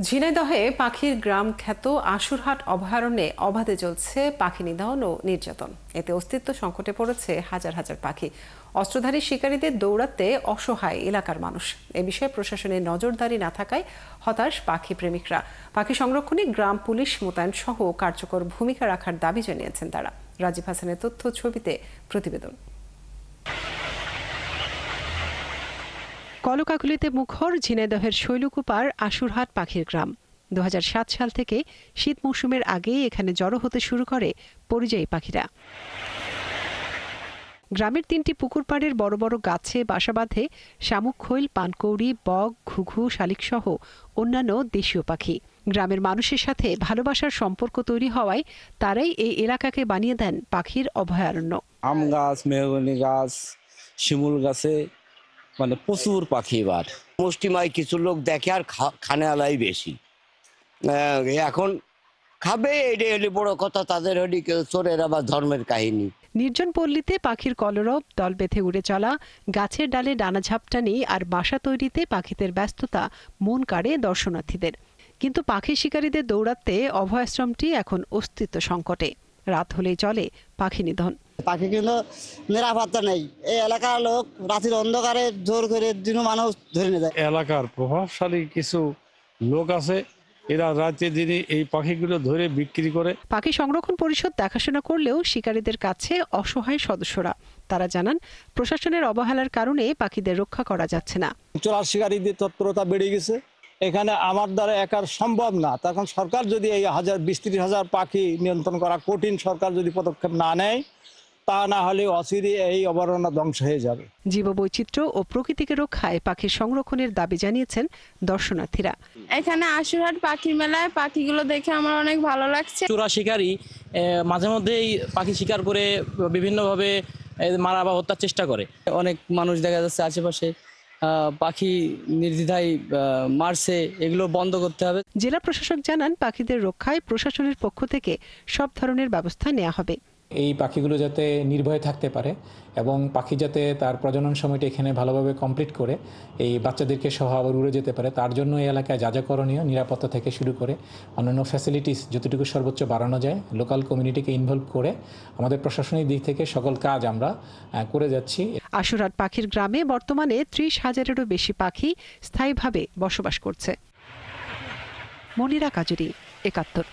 ঝিনাইদহে পাখির গ্রাম খ্যাত আশুরহাট অভয়ারণ্যে অবাধে চলছে পাখি নিধন ও নির্যাতন। এতে অস্তিত্ব সংকটে পড়েছে হাজার হাজার পাখি। অস্ত্রধারী শিকারীদের দৌড়াতে অসহায় এলাকার মানুষ। এ বিষয়ে প্রশাসনের নজরদারি না থাকায় হতাশ পাখি প্রেমিকরা। পাখি সংরক্ষণে গ্রাম পুলিশ মোতায়েন সহ কার্যকর ভূমিকা রাখার দাবি জানিয়েছেন তারা। রাজীব হাসানের তথ্য ছবিতে প্রতিবেদন। কলকাকলিতে মুখর ঝিনাইদহের শৈলকুপার আশুরহাট পাখির গ্রাম। ২০০৭ সাল থেকে শীত মৌসুমের আগেই এখানে জড়ো হতে শুরু করে পরিযায়ী পাখিরা। গ্রামের ৩টি পুকুর পাড়ের বড় বড় গাছে বাসা বাঁধে শামুক, খৈল, পানকৌড়ি, বক, ঘুঘু, শালিক সহ অন্যান্য দেশীয় পাখি। গ্রামের মানুষের সাথে ভালোবাসার সম্পর্ক তৈরি হওয়ায় তারাই এই এলাকাকে বানিয়ে দেন পাখির অভয়ারণ্য। আম গাছ, মেহগনি গাছ, শিমুল গাছে মানে প্রচুর পাখি। এবার মুষ্টিমায় কিছু লোক দেখে আর খানে আলাই বেশি। এখন খাবে, এটা হলে বড় কথা। তাদের হলি চোরের আবার ধর্মের কাহিনী। নির্জন পল্লীতে পাখির কলরব, দল বেঁধে উড়ে চলা, গাছের ডালে ডানা ঝাপটানি আর বাসা তৈরিতে পাখিদের ব্যস্ততা মন কাড়ে দর্শনার্থীদের। কিন্তু পাখি শিকারীদের দৌড়াতে অভয়াশ্রমটি এখন অস্তিত্ব সংকটে। রাত হলেই চলে পাখি নিধন। পাখি কিন্তু নিরাপত্তা নেই। এই এলাকার লোক রাতের অন্ধকারে জোর করে দিন মানুষ ধরে নিয়ে যায়। এলাকার প্রভাবশালী কিছু লোক আছে, এরা রাতে দিনে এই পাখিগুলো ধরে বিক্রি করে। পাখি সংরক্ষণ পরিষদ দেখাশোনা করলেও শিকারীদের কাছে অসহায় সদস্যরা। তারা জানান, প্রশাসনের অবহেলার কারণে পাখিদের রক্ষা করা যাচ্ছে না। চোরার শিকারীদের তৎপরতা বেড়ে গেছে। এখানে আমার দ্বারা একার সম্ভব না। তখন সরকার যদি এই ২০-৩০ হাজার পাখি নিয়ন্ত্রণ করা কঠিন, সরকার যদি পদক্ষেপ না নেয়, তা না হলে অচিরে এই অভয়ারণ্য ধ্বংস হয়ে যাবে। জীববৈচিত্র্য ও প্রকৃতিকে রক্ষায় পাখির সংরক্ষণের দাবি জানিয়েছেন দর্শনার্থীরা। এখানে আশুরহাট পাখির মেলায় পাখিগুলো দেখে আমার অনেক ভালো লাগছে। চোরা শিকারী মাঝে মধ্যেই পাখি শিকার করে বিভিন্নভাবে মারা বা হত্যার চেষ্টা করে। অনেক মানুষ দেখা যাচ্ছে আশেপাশে পাখি নির্দ্বিধায় মারছে, এগুলো বন্ধ করতে হবে। জেলা প্রশাসক জানান, পাখিদের রক্ষায় প্রশাসনের পক্ষ থেকে সব ধরনের ব্যবস্থা নেওয়া হবে। এই পাখিগুলো যাতে নির্ভয়ে থাকতে পারে এবং পাখি যাতে তার প্রজনন সময়টা এখানে ভালোভাবে কমপ্লিট করে এই বাচ্চাদেরকে সহ আবার উড়ে যেতে পারে, তার জন্য এই এলাকায় যা যা করণীয়, নিরাপত্তা থেকে শুরু করে অন্যান্য ফ্যাসিলিটিস যতটুকু সর্বোচ্চ বাড়ানো যায়, লোকাল কমিউনিটিকে ইনভলভ করে আমাদের প্রশাসনিক দিক থেকে সকল কাজ আমরা করে যাচ্ছি। আশুরহাট পাখির গ্রামে বর্তমানে ৩০,০০০-এরও বেশি পাখি স্থায়ীভাবে বসবাস করছে। মনিরা কাজুরি, ৭১।